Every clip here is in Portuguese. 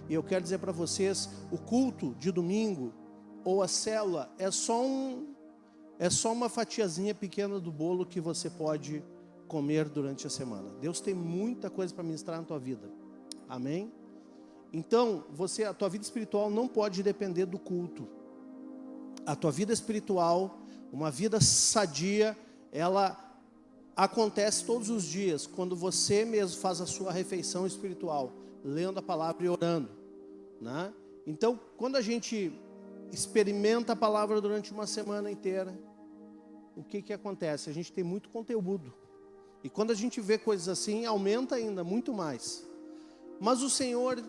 E eu quero dizer para vocês, o culto de domingo ou a célula é só uma fatiazinha pequena do bolo que você pode comer durante a semana. Deus tem muita coisa para ministrar na tua vida. Amém? Então, a tua vida espiritual não pode depender do culto. A tua vida espiritual, uma vida sadia, ela acontece todos os dias, quando você mesmo faz a sua refeição espiritual, lendo a palavra e orando, né? Então, quando a gente experimenta a palavra durante uma semana inteira, o que acontece? A gente tem muito conteúdo. E quando a gente vê coisas assim, aumenta ainda muito mais. Mas o Senhor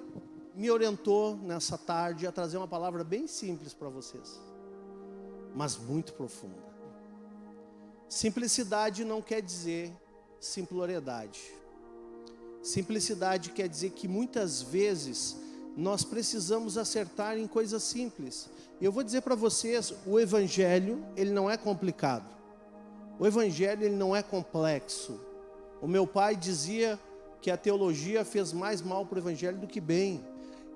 me orientou nessa tarde a trazer uma palavra bem simples para vocês, mas muito profunda. Simplicidade não quer dizer simploriedade. Simplicidade quer dizer que muitas vezes nós precisamos acertar em coisas simples. E eu vou dizer para vocês, o Evangelho, ele não é complicado. O Evangelho, ele não é complexo. O meu pai dizia que a teologia fez mais mal para o Evangelho do que bem.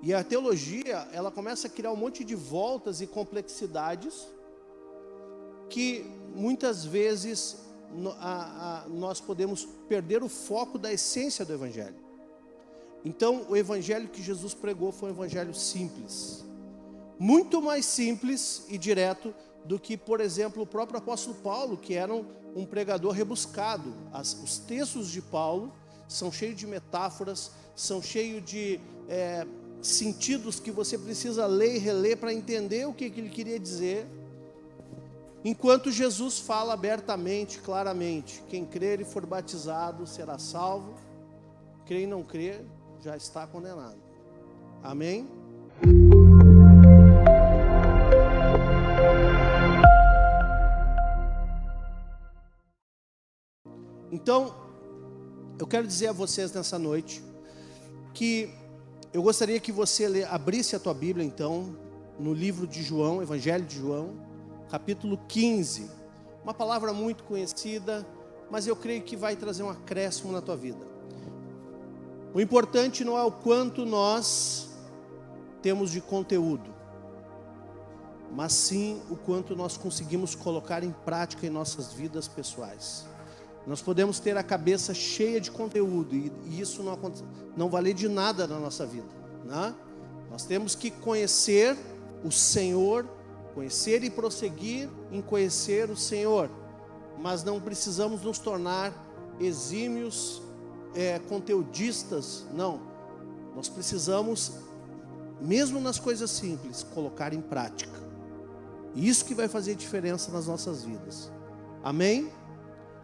E a teologia, ela começa a criar um monte de voltas e complexidades que muitas vezes nós podemos perder o foco da essência do Evangelho. Então, o Evangelho que Jesus pregou foi um Evangelho simples. Muito mais simples e direto do que, por exemplo, o próprio apóstolo Paulo, que era um pregador rebuscado. Os textos de Paulo são cheios de metáforas, são cheios de sentidos que você precisa ler e reler para entender o que ele queria dizer. Enquanto Jesus fala abertamente, claramente, quem crer e for batizado será salvo, crer e não crer já está condenado. Amém? Então, eu quero dizer a vocês nessa noite que eu gostaria que você abrisse a tua Bíblia, então, no livro de João, Evangelho de João, capítulo 15. Uma palavra muito conhecida, mas eu creio que vai trazer um acréscimo na tua vida. O importante não é o quanto nós temos de conteúdo, mas sim o quanto nós conseguimos colocar em prática em nossas vidas pessoais. Nós podemos ter a cabeça cheia de conteúdo e isso não valer de nada na nossa vida, né? Nós temos que conhecer o Senhor, conhecer e prosseguir em conhecer o Senhor, mas não precisamos nos tornar exímios conteudistas, não. Nós precisamos, mesmo nas coisas simples, colocar em prática. Isso que vai fazer diferença nas nossas vidas. Amém?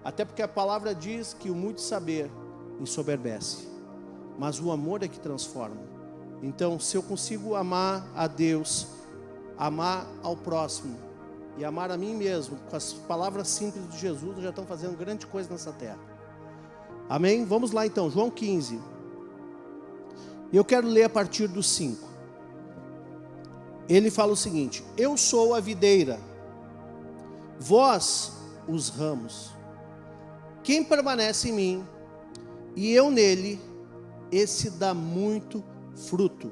Até porque a palavra diz que o muito saber ensoberbece, mas o amor é que transforma. Então, se eu consigo amar a Deus, amar ao próximo e amar a mim mesmo, com as palavras simples de Jesus, nós já estamos fazendo grande coisa nessa terra. Amém? Vamos lá então, João 15. E eu quero ler a partir do 5. Ele fala o seguinte: eu sou a videira, vós os ramos. Quem permanece em mim e eu nele, esse dá muito fruto,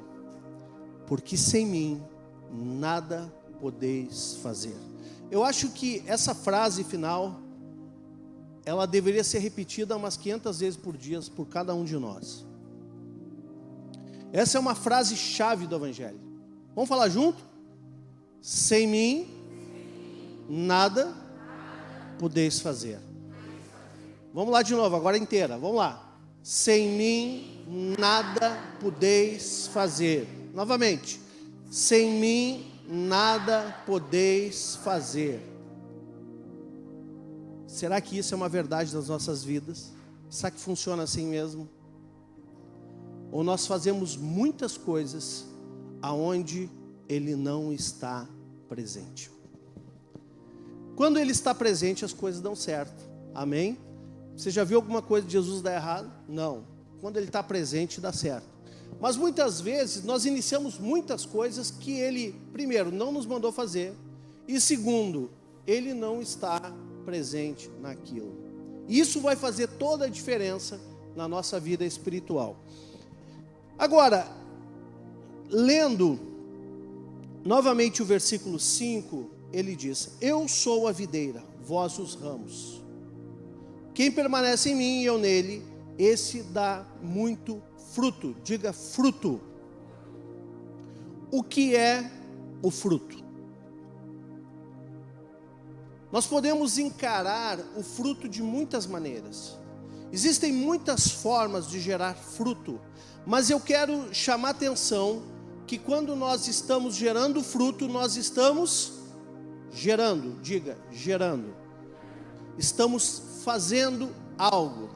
porque sem mim nada podeis fazer. Eu acho que essa frase final, ela deveria ser repetida umas 500 vezes por dia por cada um de nós. Essa é uma frase chave do Evangelho. Vamos falar junto? Sem mim nada podeis fazer. Vamos lá de novo, agora inteira, vamos lá. Sem mim nada podeis fazer. Novamente. Sem mim nada podeis fazer. Será que isso é uma verdade das nossas vidas? Será que funciona assim mesmo? Ou nós fazemos muitas coisas aonde Ele não está presente? Quando Ele está presente, as coisas dão certo. Amém? Você já viu alguma coisa de Jesus dar errado? Não. Quando Ele está presente, dá certo. Mas muitas vezes nós iniciamos muitas coisas que Ele, primeiro, não nos mandou fazer, e segundo, Ele não está presente naquilo. Isso vai fazer toda a diferença na nossa vida espiritual. Agora, lendo novamente o versículo 5, ele diz: eu sou a videira, vós os ramos. Quem permanece em mim e eu nele, esse dá muito fruto. Diga fruto. O que é o fruto? Nós podemos encarar o fruto de muitas maneiras. Existem muitas formas de gerar fruto, mas eu quero chamar a atenção que quando nós estamos gerando fruto, nós estamos gerando, diga, gerando. Estamos fazendo algo.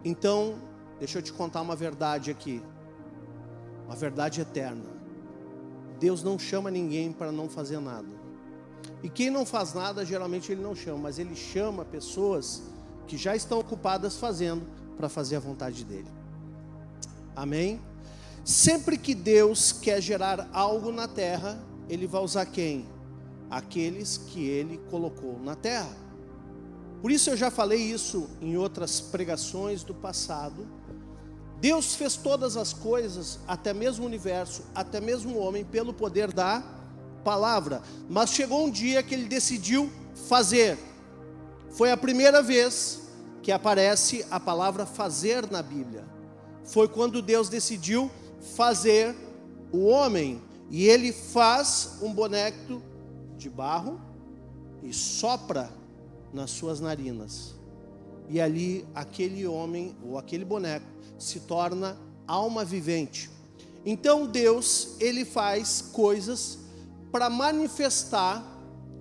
Então, deixa eu te contar uma verdade aqui. Uma verdade eterna. Deus não chama ninguém para não fazer nada. E quem não faz nada, geralmente ele não chama, mas ele chama pessoas que já estão ocupadas fazendo, para fazer a vontade dele. Amém? Sempre que Deus quer gerar algo na terra, ele vai usar quem? Aqueles que ele colocou na terra. Por isso eu já falei isso em outras pregações do passado. Deus fez todas as coisas, até mesmo o universo, até mesmo o homem, pelo poder da palavra. Mas chegou um dia que ele decidiu fazer. Foi a primeira vez que aparece a palavra fazer na Bíblia. Foi quando Deus decidiu fazer o homem. E ele faz um boneco de barro e sopra nas suas narinas. E ali aquele homem ou aquele boneco se torna alma vivente. Então Deus, ele faz coisas para manifestar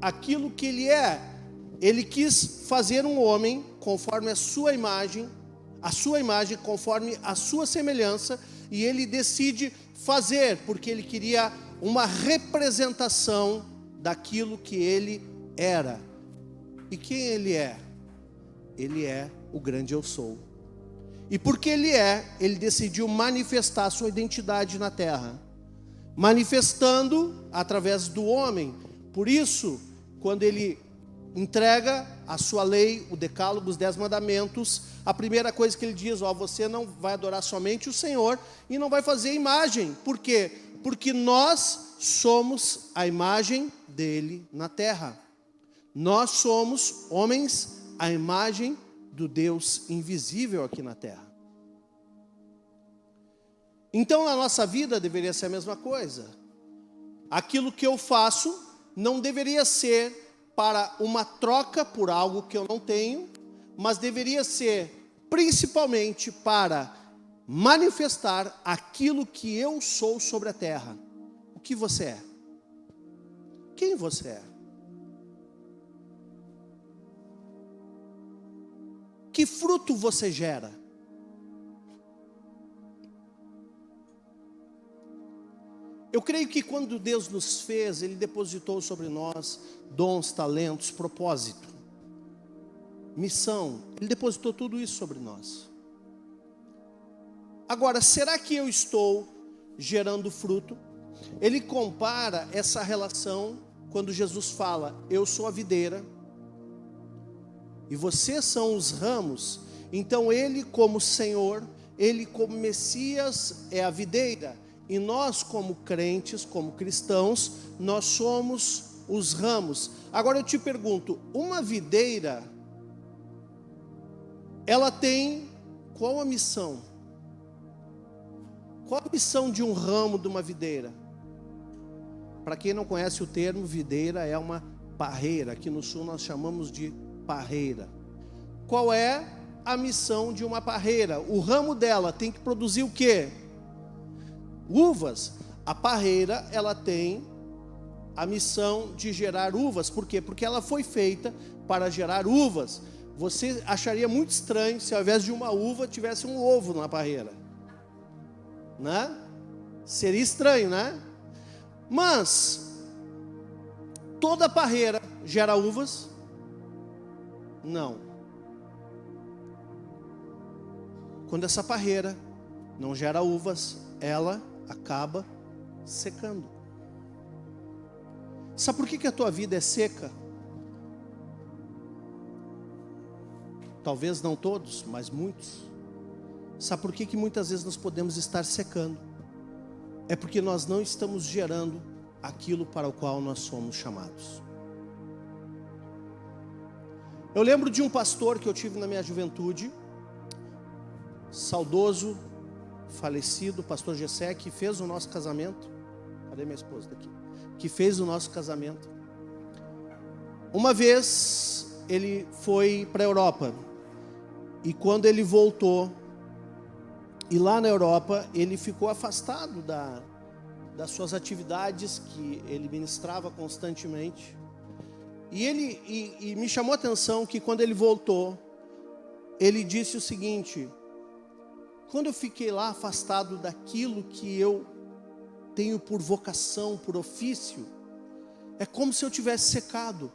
aquilo que ele é. Ele quis fazer um homem conforme a sua imagem conforme a sua semelhança, e ele decide fazer, porque ele queria uma representação daquilo que ele era. E quem ele é? Ele é o grande eu sou. E porque ele decidiu manifestar a sua identidade na terra, manifestando através do homem. Por isso, quando ele entrega a sua lei, o decálogo, os 10 mandamentos, a primeira coisa que ele diz: você não vai adorar somente o Senhor e não vai fazer imagem. Por quê? Porque nós somos a imagem dele na terra. Nós somos homens à imagem do Deus invisível aqui na terra. Então a nossa vida deveria ser a mesma coisa. Aquilo que eu faço não deveria ser para uma troca por algo que eu não tenho, mas deveria ser principalmente para manifestar aquilo que eu sou sobre a terra. O que você é? Quem você é? Que fruto você gera? Eu creio que quando Deus nos fez, ele depositou sobre nós dons, talentos, propósito, missão. Ele depositou tudo isso sobre nós. Agora, será que eu estou gerando fruto? Ele compara essa relação quando Jesus fala: eu sou a videira e vocês são os ramos. Então ele, como Senhor, ele como Messias é a videira, e nós como crentes, como cristãos, nós somos os ramos. Agora eu te pergunto, uma videira, ela tem qual a missão? Qual a missão de um ramo de uma videira? Para quem não conhece o termo, videira é uma parreira. Aqui no sul nós chamamos de parreira. Qual é a missão de uma parreira? O ramo dela tem que produzir o quê? Uvas. A parreira, ela tem a missão de gerar uvas. Por quê? Porque ela foi feita para gerar uvas. Você acharia muito estranho se ao invés de uma uva tivesse um ovo na parreira, né? Seria estranho, né? Mas toda parreira gera uvas? Não. Quando essa parreira não gera uvas, ela acaba secando. Sabe por que a tua vida é seca? Talvez não todos, mas muitos. Sabe por que muitas vezes nós podemos estar secando? é porque nós não estamos gerando aquilo para o qual nós somos chamados. Eu lembro de um pastor que eu tive na minha juventude, saudoso, falecido, pastor Gessé, que fez o nosso casamento. Cadê minha esposa daqui? Que fez o nosso casamento. Uma vez ele foi para a Europa, e quando ele voltou, e lá na Europa ele ficou afastado das suas atividades que ele ministrava constantemente. E me chamou a atenção que quando ele voltou, ele disse o seguinte: quando eu fiquei lá afastado daquilo que eu tenho por vocação, por ofício, é como se eu tivesse secado,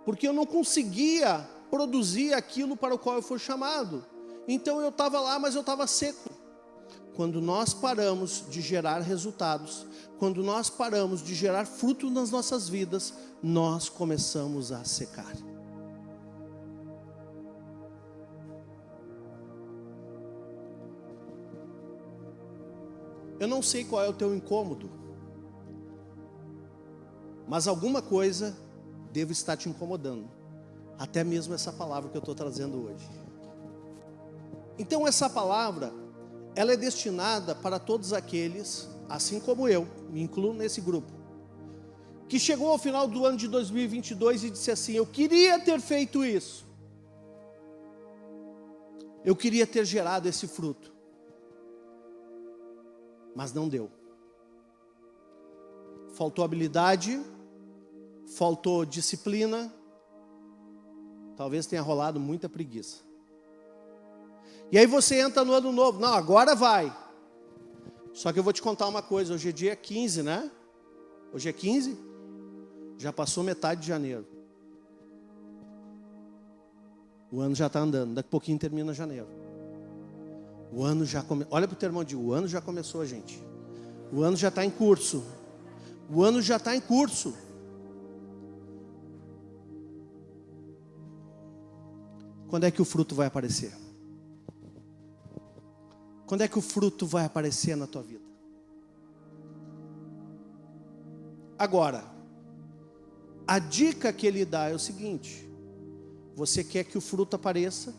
porque eu não conseguia produzir aquilo para o qual eu fui chamado. Então eu estava lá, mas eu estava seco. Quando nós paramos de gerar resultados, quando nós paramos de gerar fruto nas nossas vidas, nós começamos a secar. Eu não sei qual é o teu incômodo, mas alguma coisa deve estar te incomodando, até mesmo essa palavra que eu estou trazendo hoje. Então essa palavra, ela é destinada para todos aqueles, assim como eu, me incluo nesse grupo, que chegou ao final do ano de 2022 e disse assim: eu queria ter feito isso, eu queria ter gerado esse fruto, mas não deu. Faltou habilidade, faltou disciplina, talvez tenha rolado muita preguiça. E aí você entra no ano novo, não, agora vai. Só que eu vou te contar uma coisa, hoje é dia 15, né? Hoje é 15? Já passou metade de janeiro. O ano já está andando, daqui a pouquinho termina janeiro. O ano já começou. Olha para o teu irmão e diz: o ano já começou, gente. O ano já está em curso. O ano já está em curso. Quando é que o fruto vai aparecer? Quando é que o fruto vai aparecer na tua vida? Agora, a dica que ele dá é o seguinte: você quer que o fruto apareça,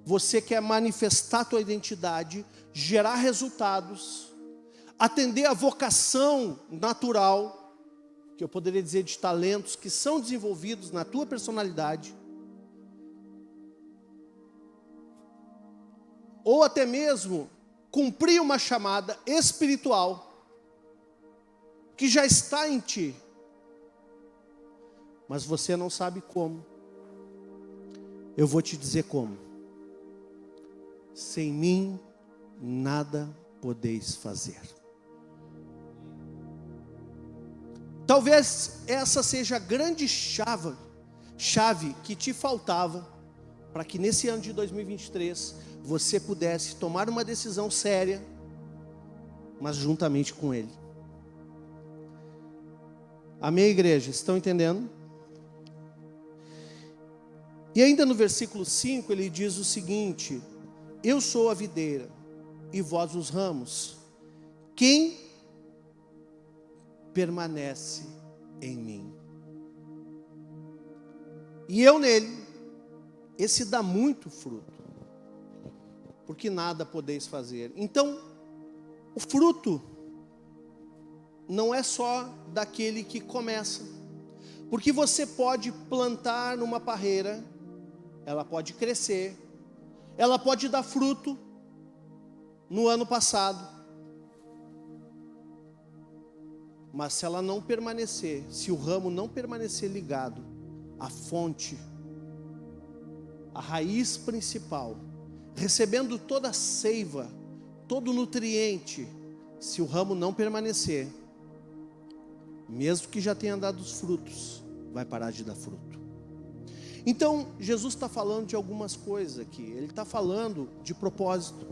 você quer manifestar a tua identidade, gerar resultados, atender a vocação natural, que eu poderia dizer de talentos que são desenvolvidos na tua personalidade, ou até mesmo cumprir uma chamada espiritual que já está em ti, mas você não sabe como. Eu vou te dizer como. Sem mim nada podeis fazer. Talvez essa seja a grande chave que te faltava para que nesse ano de 2023 você pudesse tomar uma decisão séria, mas juntamente com Ele. Amém, igreja? Estão entendendo? E ainda no versículo 5 ele diz o seguinte: eu sou a videira e vós os ramos. Quem permanece em mim e eu nele, esse dá muito fruto, porque nada podeis fazer. Então, o fruto não é só daquele que começa, porque você pode plantar numa parreira, ela pode crescer, ela pode dar fruto no ano passado, mas se ela não permanecer, se o ramo não permanecer ligado à fonte, à raiz principal, recebendo toda a seiva, todo o nutriente, se o ramo não permanecer, mesmo que já tenha dado os frutos, vai parar de dar fruto. Então, Jesus está falando de algumas coisas aqui. Ele está falando de propósito,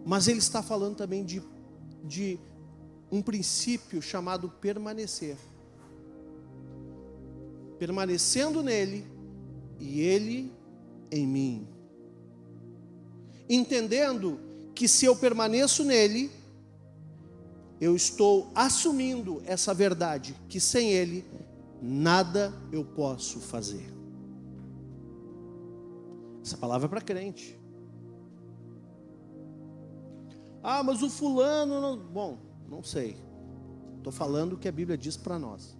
mas ele está falando também de um princípio chamado permanecer. Permanecendo nele e ele em mim. Entendendo que se eu permaneço nele, eu estou assumindo essa verdade, que sem Ele, nada eu posso fazer. Essa palavra é para crente. Ah, mas o fulano não... Bom, não sei. Estou falando o que a Bíblia diz para nós.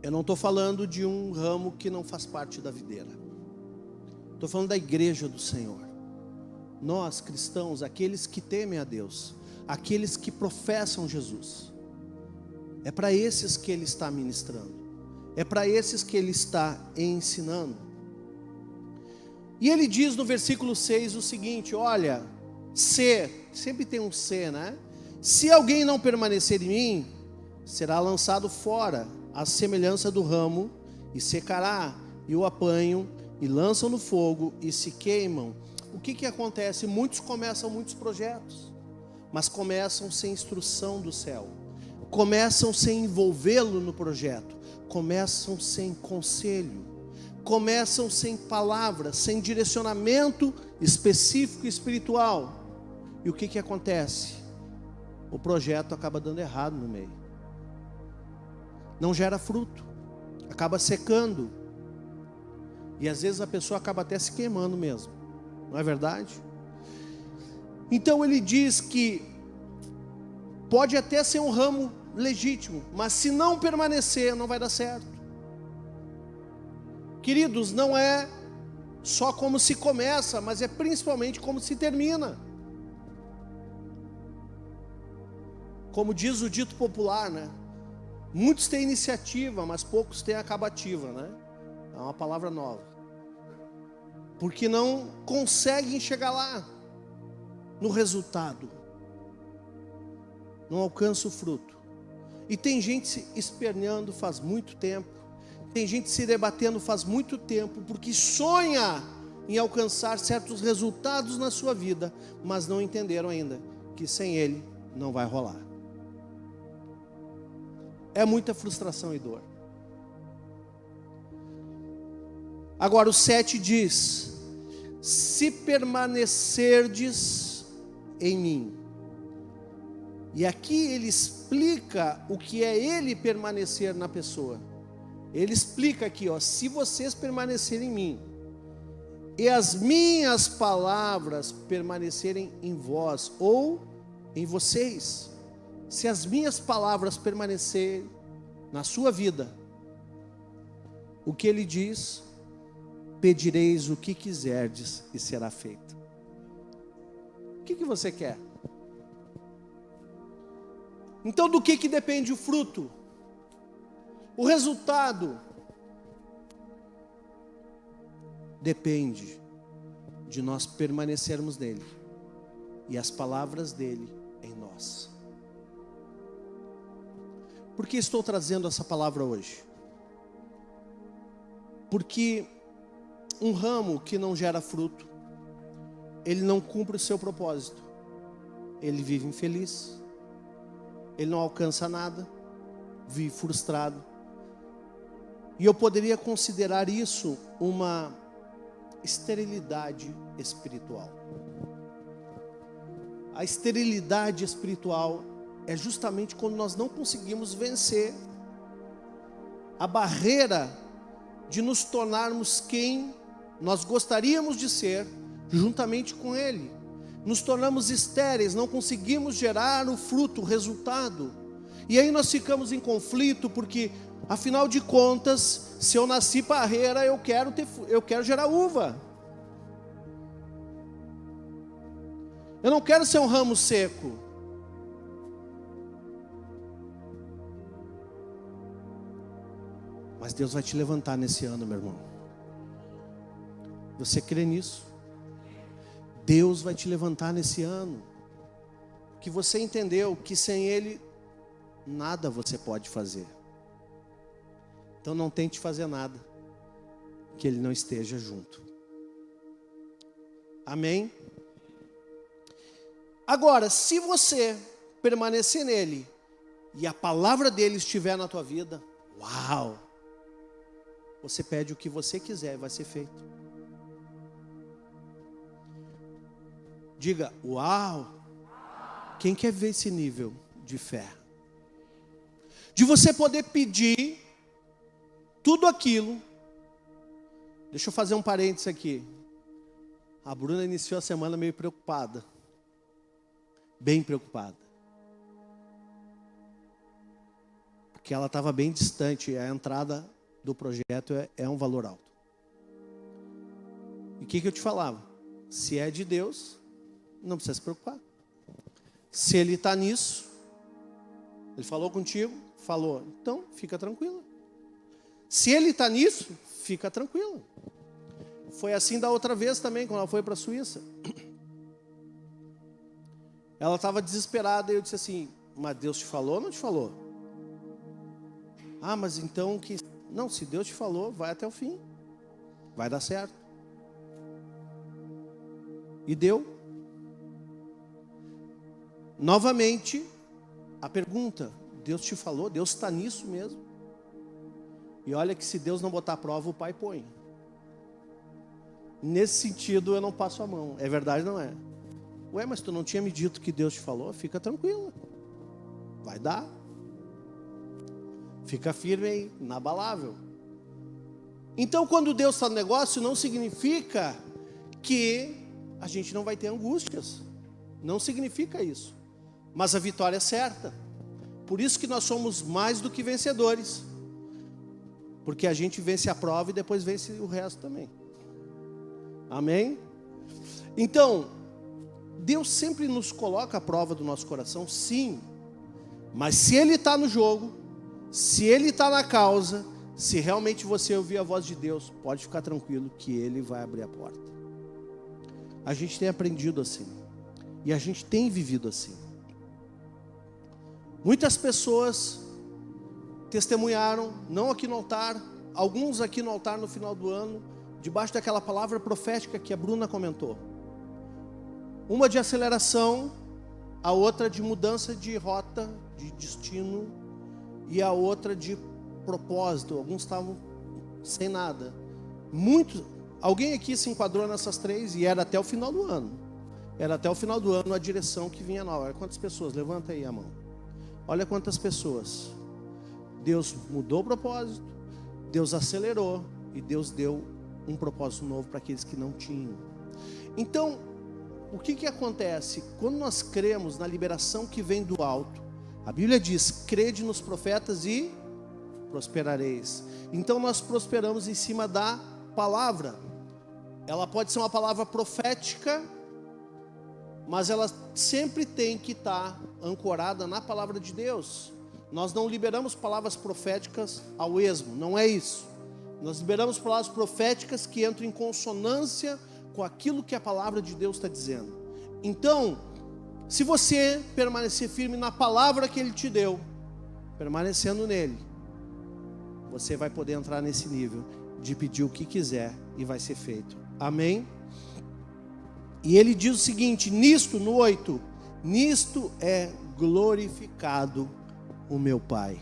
Eu não estou falando de um ramo que não faz parte da videira. Estou falando da igreja do Senhor. Nós, cristãos, aqueles que temem a Deus, aqueles que professam Jesus. É para esses que Ele está ministrando. É para esses que Ele está ensinando. E Ele diz no versículo 6 o seguinte, olha, sempre tem um se, né? Se alguém não permanecer em mim, será lançado fora, à semelhança do ramo, e secará, e o apanham, e lançam no fogo, e se queimam. O que acontece? Muitos começam muitos projetos, mas começam sem instrução do céu, começam sem envolvê-lo no projeto, começam sem conselho, começam sem palavras, sem direcionamento específico e espiritual. E o que acontece? O projeto acaba dando errado no meio. Não gera fruto, acaba secando. E às vezes a pessoa acaba até se queimando mesmo. Não é verdade? Então ele diz que pode até ser um ramo legítimo, mas se não permanecer, não vai dar certo. Queridos, não é só como se começa, mas é principalmente como se termina. Como diz o dito popular, né? Muitos têm iniciativa, mas poucos têm acabativa, né? É uma palavra nova. Porque não conseguem chegar lá, no resultado. Não alcança o fruto. E tem gente se esperneando faz muito tempo. Tem gente se debatendo faz muito tempo, porque sonha em alcançar certos resultados na sua vida, mas não entenderam ainda que sem Ele não vai rolar. É muita frustração e dor. Agora o 7 diz: se permanecerdes em mim. E aqui ele explica o que é ele permanecer na pessoa. Ele explica aqui, ó, se vocês permanecerem em mim, e as minhas palavras permanecerem em vós, ou em vocês, se as minhas palavras permanecerem na sua vida, o que ele diz? Pedireis o que quiserdes e será feito. O que você quer? Então do que depende o fruto? O resultado depende de nós permanecermos nele e as palavras dele em nós. Por que estou trazendo essa palavra hoje? Porque um ramo que não gera fruto, ele não cumpre o seu propósito, ele vive infeliz, ele não alcança nada, vive frustrado. E eu poderia considerar isso uma esterilidade espiritual. A esterilidade espiritual é justamente quando nós não conseguimos vencer a barreira de nos tornarmos quem nós gostaríamos de ser, juntamente com Ele. Nos tornamos estéreis, não conseguimos gerar o fruto, o resultado. E aí nós ficamos em conflito, porque afinal de contas, se eu nasci parreira, eu quero gerar uva. Eu não quero ser um ramo seco. Mas Deus vai te levantar nesse ano, meu irmão. Você crê nisso? Deus vai te levantar nesse ano. Que você entendeu que sem Ele, nada você pode fazer. Então não tente fazer nada que Ele não esteja junto. Amém? Agora, se você permanecer nele e a palavra dele estiver na tua vida, uau! Você pede o que você quiser e vai ser feito. Diga, uau! Quem quer ver esse nível de fé? De você poder pedir tudo aquilo. Deixa eu fazer um parênteses aqui. A Bruna iniciou a semana meio preocupada. Bem preocupada. Porque ela estava bem distante. A entrada do projeto é um valor alto. E o que eu te falava? Se é de Deus, não precisa se preocupar. Se Ele está nisso, Ele falou contigo, falou, então fica tranquila. Se Ele está nisso, fica tranquila. Foi assim da outra vez também, quando ela foi para a Suíça. Ela estava desesperada e eu disse assim, mas Deus te falou ou não te falou? Ah, mas então que... Não, se Deus te falou, vai até o fim. Vai dar certo. E deu. Novamente, a pergunta, Deus te falou? Deus está nisso mesmo? E olha que se Deus não botar a prova, o Pai põe. Nesse sentido, eu não passo a mão. É verdade, não é? Ué, mas tu não tinha me dito que Deus te falou? Fica tranquila. Vai dar. Fica firme aí, inabalável. Então, quando Deus está no negócio, não significa que a gente não vai ter angústias. Não significa isso. Mas a vitória é certa. Por isso que nós somos mais do que vencedores. Porque a gente vence a prova e depois vence o resto também. Amém? Então, Deus sempre nos coloca a prova do nosso coração, sim. Mas se Ele está no jogo, se Ele está na causa, se realmente você ouvir a voz de Deus, pode ficar tranquilo que Ele vai abrir a porta. A gente tem aprendido assim. E a gente tem vivido assim. Muitas pessoas testemunharam, não aqui no altar, alguns aqui no altar no final do ano, debaixo daquela palavra profética que a Bruna comentou. Uma de aceleração, a outra de mudança de rota, de destino, e a outra de propósito. Alguns estavam sem nada. Alguém aqui se enquadrou nessas três e era até o final do ano. Era até o final do ano a direção que vinha nova. Quantas pessoas? Levanta aí a mão. Olha quantas pessoas. Deus mudou o propósito, Deus acelerou e Deus deu um propósito novo para aqueles que não tinham. Então, o que acontece? Quando nós cremos na liberação que vem do alto, a Bíblia diz, crede nos profetas e prosperareis. Então nós prosperamos em cima da palavra. Ela pode ser uma palavra profética, mas ela sempre tem que estar ancorada na palavra de Deus. Nós não liberamos palavras proféticas ao esmo, não é isso. Nós liberamos palavras proféticas que entram em consonância com aquilo que a palavra de Deus está dizendo. Então, se você permanecer firme na palavra que Ele te deu, permanecendo nele, você vai poder entrar nesse nível de pedir o que quiser e vai ser feito. Amém? E ele diz o seguinte, nisto, no 8, nisto é glorificado o meu Pai,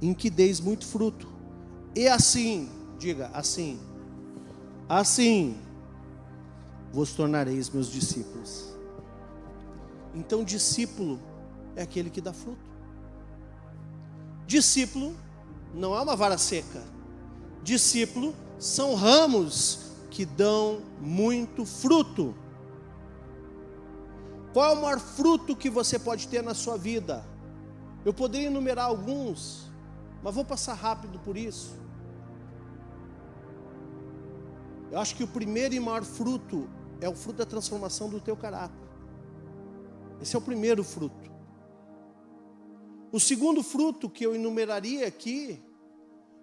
em que deis muito fruto. E assim, diga assim, assim vos tornareis meus discípulos. Então discípulo é aquele que dá fruto. Discípulo não é uma vara seca. Discípulo são ramos que dão muito fruto. Qual é o maior fruto que você pode ter na sua vida? Eu poderia enumerar alguns, mas vou passar rápido por isso. Eu acho que o primeiro e maior fruto é o fruto da transformação do teu caráter. Esse é o primeiro fruto. O segundo fruto que eu enumeraria aqui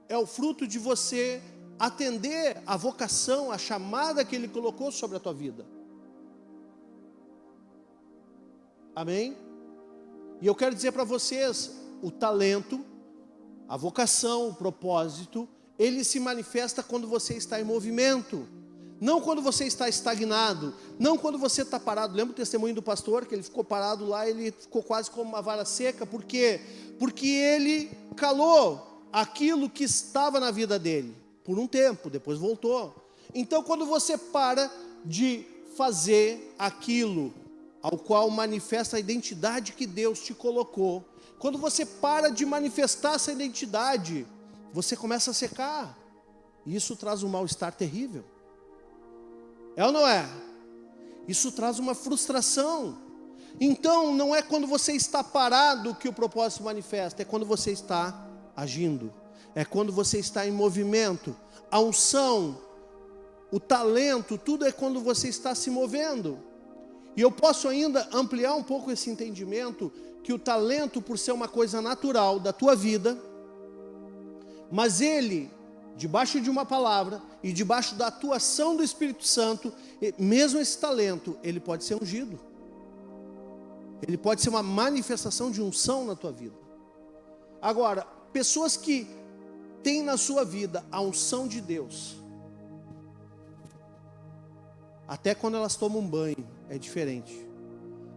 é o fruto de você atender a vocação, a chamada que Ele colocou sobre a tua vida. Amém? E eu quero dizer para vocês, o talento, a vocação, o propósito, ele se manifesta quando você está em movimento. Não quando você está estagnado, não quando você está parado. Lembra o testemunho do pastor, que ele ficou parado lá, ele ficou quase como uma vara seca. Por quê? Porque ele calou aquilo que estava na vida dele, por um tempo, depois voltou. Então quando você para de fazer aquilo, ao qual manifesta a identidade que Deus te colocou. Quando você para de manifestar essa identidade, você começa a secar. E isso traz um mal-estar terrível. É ou não é? Isso traz uma frustração. Então, não é quando você está parado que o propósito se manifesta, é quando você está agindo. É quando você está em movimento. A unção, o talento, tudo é quando você está se movendo. E eu posso ainda ampliar um pouco esse entendimento, que o talento, por ser uma coisa natural da tua vida, mas ele, debaixo de uma palavra e debaixo da atuação do Espírito Santo, mesmo esse talento, ele pode ser ungido. Ele pode ser uma manifestação de unção na tua vida. Agora, pessoas que têm na sua vida a unção de Deus, até quando elas tomam um banho, é diferente.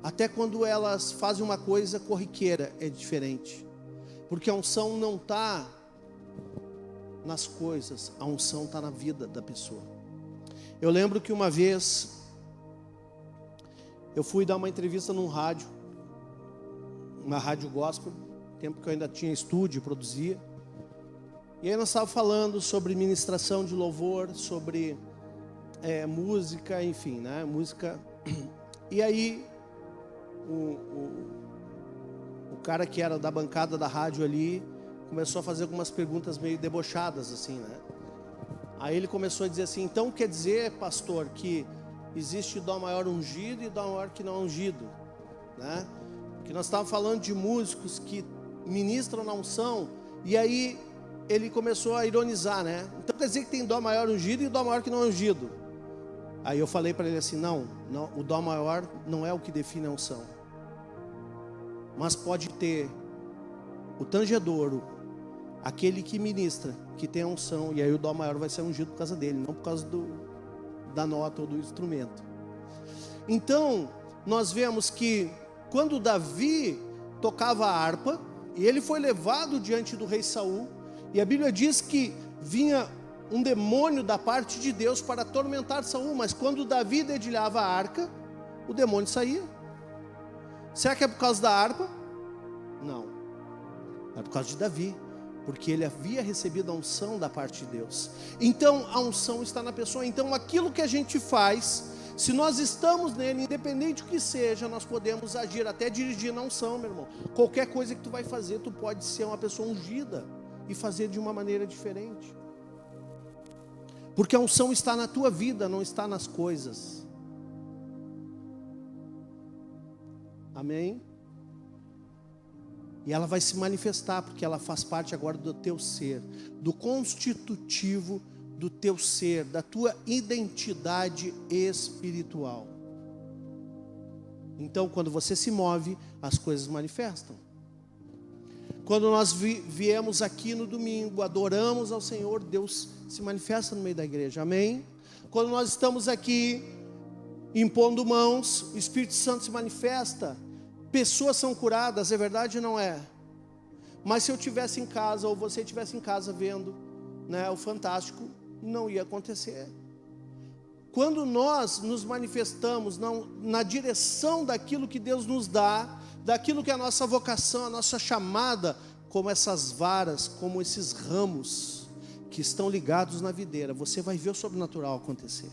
Até quando elas fazem uma coisa corriqueira, é diferente. Porque a unção não está nas coisas, a unção está na vida da pessoa. Eu lembro que uma vez, eu fui dar uma entrevista num rádio, uma rádio gospel, tempo que eu ainda tinha estúdio, produzia. E aí nós estávamos falando sobre ministração de louvor, sobre música, enfim, né? Música. E aí, o cara que era da bancada da rádio ali, começou a fazer algumas perguntas meio debochadas, assim, né? Aí ele começou a dizer assim: então quer dizer, pastor, que existe dó maior ungido e dó maior que não ungido, né? Que nós estávamos falando de músicos que ministram na unção, e aí ele começou a ironizar, né? Então quer dizer que tem dó maior ungido e dó maior que não ungido. Aí eu falei para ele assim: não, o dó maior não é o que define a unção, mas pode ter o tangedouro, aquele que ministra, que tem a unção, e aí o dó maior vai ser ungido por causa dele, não por causa da nota ou do instrumento. Então, nós vemos que quando Davi tocava a harpa, e ele foi levado diante do rei Saul, e a Bíblia diz que vinha um demônio da parte de Deus para atormentar Saul, mas quando Davi dedilhava a arca, o demônio saía. Será que é por causa da harpa? Não, é por causa de Davi, porque ele havia recebido a unção da parte de Deus. Então a unção está na pessoa. Então aquilo que a gente faz, se nós estamos nele, independente do que seja, nós podemos agir, até dirigir na unção, meu irmão. Qualquer coisa que tu vai fazer, tu pode ser uma pessoa ungida e fazer de uma maneira diferente. Porque a unção está na tua vida, não está nas coisas. Amém? E ela vai se manifestar, porque ela faz parte agora do teu ser, do constitutivo do teu ser, da tua identidade espiritual. Então, quando você se move, as coisas manifestam. Quando nós viemos aqui no domingo, adoramos ao Senhor, Deus se manifesta no meio da igreja, amém? Quando nós estamos aqui impondo mãos, o Espírito Santo se manifesta, pessoas são curadas, é verdade ou não é? Mas se eu estivesse em casa, ou você estivesse em casa vendo, né, o Fantástico, não ia acontecer. Quando nós nos manifestamos na direção daquilo que Deus nos dá, daquilo que é a nossa vocação, a nossa chamada, como essas varas, como esses ramos que estão ligados na videira, você vai ver o sobrenatural acontecer.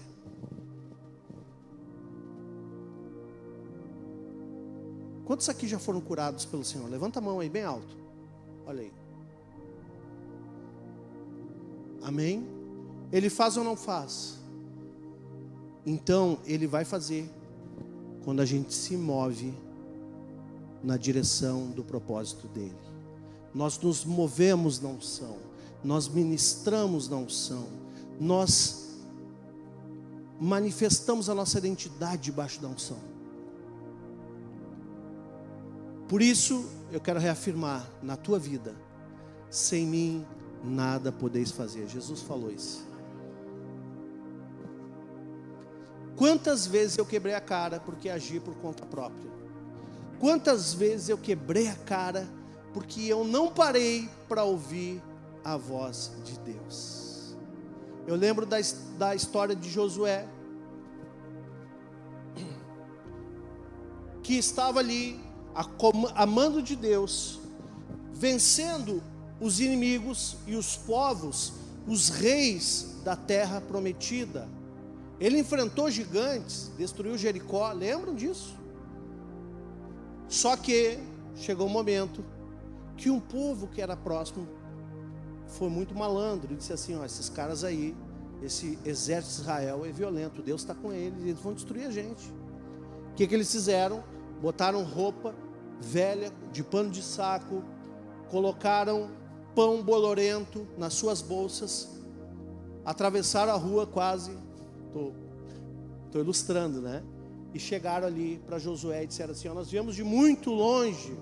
Quantos aqui já foram curados pelo Senhor? Levanta a mão aí bem alto. Olha aí. Amém? Ele faz ou não faz? Então, Ele vai fazer quando a gente se move na direção do propósito dEle. Nós nos movemos na unção, nós ministramos na unção, nós manifestamos a nossa identidade debaixo da unção. Por isso, eu quero reafirmar na tua vida: sem mim nada podeis fazer. Jesus falou isso. Quantas vezes eu quebrei a cara porque agi por conta própria? Quantas vezes eu quebrei a cara porque eu não parei para ouvir a voz de Deus? Eu lembro da história de Josué. que estava ali, a mando de Deus, vencendo os inimigos e os povos, os reis da terra prometida. Ele enfrentou gigantes, destruiu Jericó, lembram disso? Só que chegou um momento que um povo que era próximo foi muito malandro e disse assim: ó, esses caras aí, esse exército de Israel é violento, Deus está com eles, eles vão destruir a gente. O que eles fizeram? Botaram roupa velha, de pano de saco, colocaram pão bolorento nas suas bolsas, atravessaram a rua quase, estou ilustrando, né? E chegaram ali para Josué e disseram assim: ó, nós viemos de muito longe.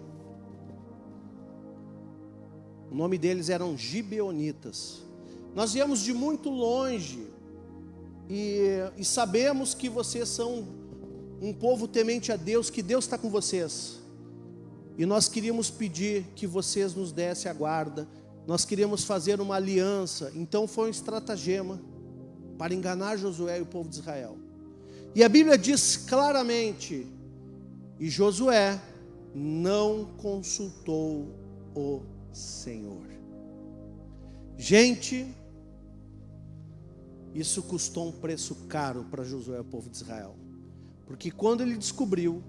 O nome deles eram gibeonitas. Nós viemos de muito longe e sabemos que vocês são um povo temente a Deus, que Deus está com vocês. E nós queríamos pedir que vocês nos dessem a guarda. Nós queríamos fazer uma aliança. Então foi um estratagema para enganar Josué e o povo de Israel. E a Bíblia diz claramente: e Josué não consultou o Senhor. Gente, isso custou um preço caro para Josué e o povo de Israel. Porque quando ele descobriu,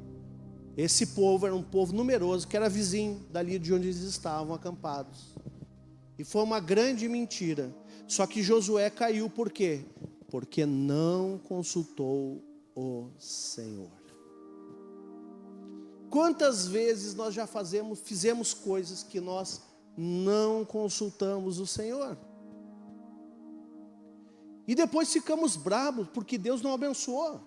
esse povo era um povo numeroso, que era vizinho dali de onde eles estavam acampados. E foi uma grande mentira. Só que Josué caiu por quê? Porque não consultou o Senhor. Quantas vezes nós já fizemos coisas que nós não consultamos o Senhor? E depois ficamos bravos porque Deus não abençoou.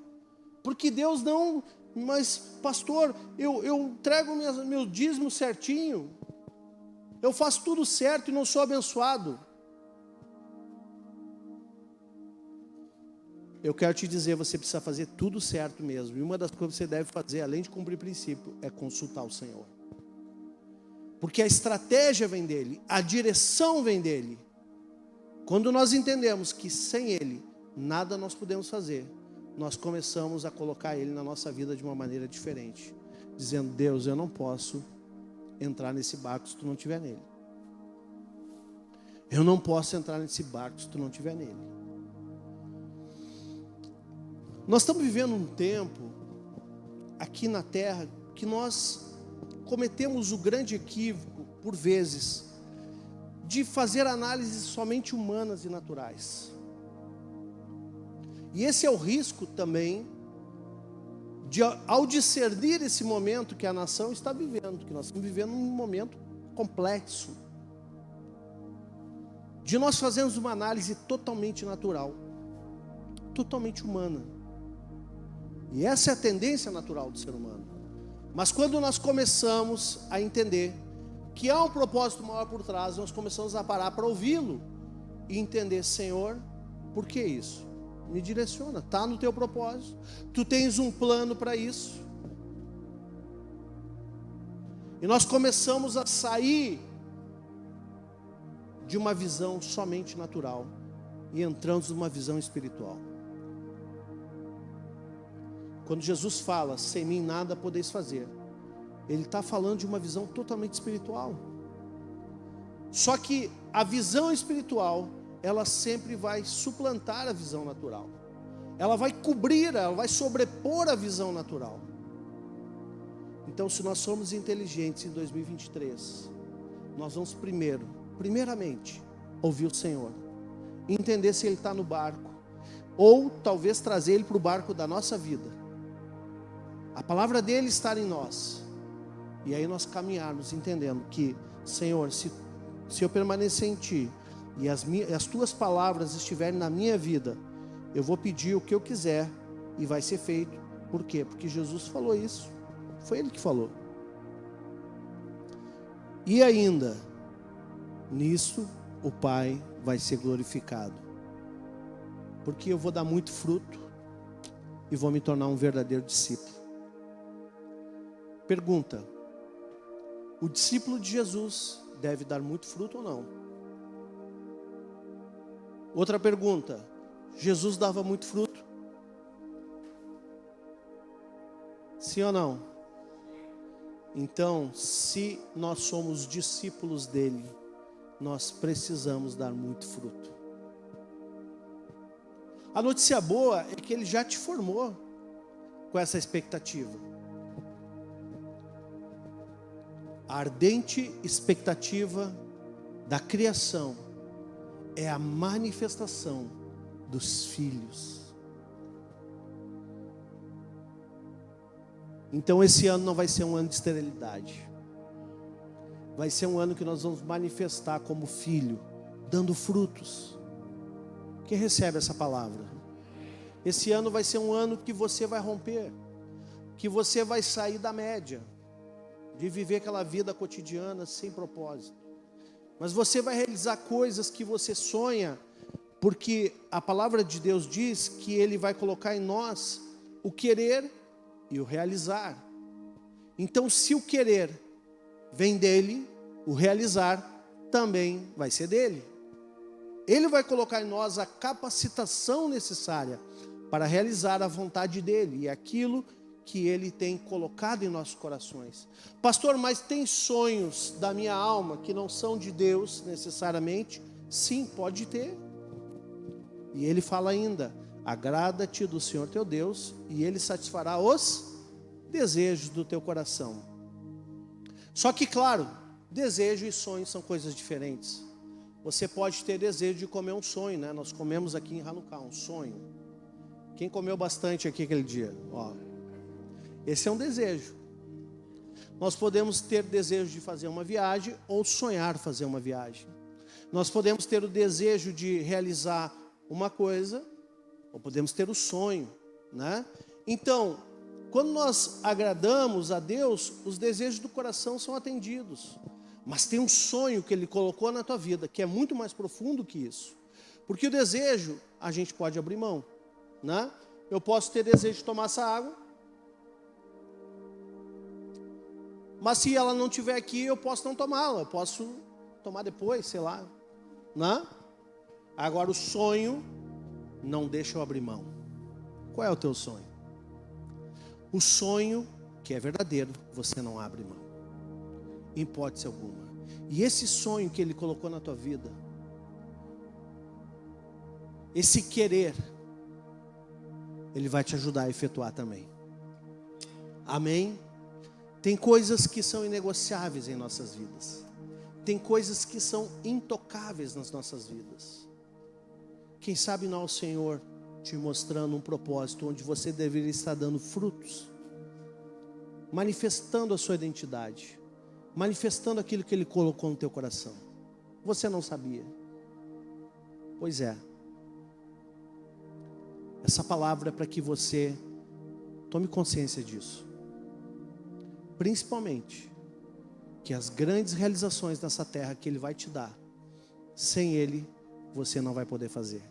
Porque Deus não... Mas pastor, eu entrego meu dízimo certinho. Eu faço tudo certo e não sou abençoado. Eu quero te dizer, você precisa fazer tudo certo mesmo. E uma das coisas que você deve fazer, além de cumprir princípio, é consultar o Senhor. Porque a estratégia vem dele, a direção vem dele. Quando nós entendemos que sem ele, nada nós podemos fazer, nós começamos a colocar ele na nossa vida de uma maneira diferente. Dizendo: Deus, eu não posso entrar nesse barco se tu não estiver nele. Eu não posso entrar nesse barco se tu não estiver nele. Nós estamos vivendo um tempo aqui na terra que nós cometemos o grande equívoco, por vezes, de fazer análises somente humanas e naturais. E esse é o risco também de, ao discernir esse momento que a nação está vivendo, que nós estamos vivendo um momento complexo, de nós fazermos uma análise totalmente natural, totalmente humana. E essa é a tendência natural do ser humano. Mas quando nós começamos a entender que há um propósito maior por trás, nós começamos a parar para ouvi-lo e entender: Senhor, por que isso? Me direciona, está no teu propósito, tu tens um plano para isso. E nós começamos a sair de uma visão somente natural e entramos numa visão espiritual. Quando Jesus fala: sem mim nada podeis fazer, Ele está falando de uma visão totalmente espiritual. Só que a visão espiritual, ela sempre vai suplantar a visão natural. Ela vai cobrir, ela vai sobrepor a visão natural. Então, se nós somos inteligentes em 2023, nós vamos primeiramente, ouvir o Senhor, entender se Ele está no barco, ou talvez trazer Ele para o barco da nossa vida. A palavra dele estar em nós. E aí nós caminharmos entendendo que: Senhor, se eu permanecer em Ti e as Tuas palavras estiverem na minha vida, eu vou pedir o que eu quiser e vai ser feito. Por quê? Porque Jesus falou isso. Foi Ele que falou. E ainda, nisso o Pai vai ser glorificado. Porque eu vou dar muito fruto e vou me tornar um verdadeiro discípulo. Pergunta: o discípulo de Jesus deve dar muito fruto ou não? Outra pergunta: Jesus dava muito fruto? Sim ou não? Então, se nós somos discípulos dele, nós precisamos dar muito fruto. A notícia boa é que ele já te formou com essa expectativa. A ardente expectativa da criação é a manifestação dos filhos. Então esse ano não vai ser um ano de esterilidade. Vai ser um ano que nós vamos manifestar como filho, dando frutos. Quem recebe essa palavra? Esse ano vai ser um ano que você vai romper, que você vai sair da média, de viver aquela vida cotidiana sem propósito. Mas você vai realizar coisas que você sonha, porque a palavra de Deus diz que Ele vai colocar em nós o querer e o realizar. Então, se o querer vem dele, o realizar também vai ser dele. Ele vai colocar em nós a capacitação necessária para realizar a vontade dele e aquilo que ele tem colocado em nossos corações. Pastor, mas tem sonhos da minha alma que não são de Deus necessariamente? Sim, pode ter. E ele fala ainda: agrada-te do Senhor teu Deus, e Ele satisfará os desejos do teu coração. Só que, claro, desejo e sonho são coisas diferentes. Você pode ter desejo de comer um sonho, né? Nós comemos aqui em Hanukkah um sonho. Quem comeu bastante aqui aquele dia? Ó, esse é um desejo. Nós podemos ter desejo de fazer uma viagem ou sonhar fazer uma viagem. Nós podemos ter o desejo de realizar uma coisa, ou podemos ter o sonho, né? Então, quando nós agradamos a Deus, os desejos do coração são atendidos. Mas tem um sonho que Ele colocou na tua vida, que é muito mais profundo que isso. Porque o desejo, a gente pode abrir mão, né? Eu posso ter desejo de tomar essa água, mas se ela não estiver aqui, eu posso não tomá-la, eu posso tomar depois, sei lá, né? Agora o sonho não deixa eu abrir mão. Qual é o teu sonho? O sonho que é verdadeiro, você não abre mão, em hipótese alguma. E esse sonho que Ele colocou na tua vida, esse querer, Ele vai te ajudar a efetuar também. Amém? Tem coisas que são inegociáveis em nossas vidas. Tem coisas que são intocáveis nas nossas vidas. Quem sabe não é o Senhor te mostrando um propósito onde você deveria estar dando frutos, manifestando a sua identidade, manifestando aquilo que Ele colocou no teu coração. Você não sabia? Pois é. Essa palavra é para que você tome consciência disso. Principalmente, que as grandes realizações nessa terra que Ele vai te dar, sem Ele, você não vai poder fazer.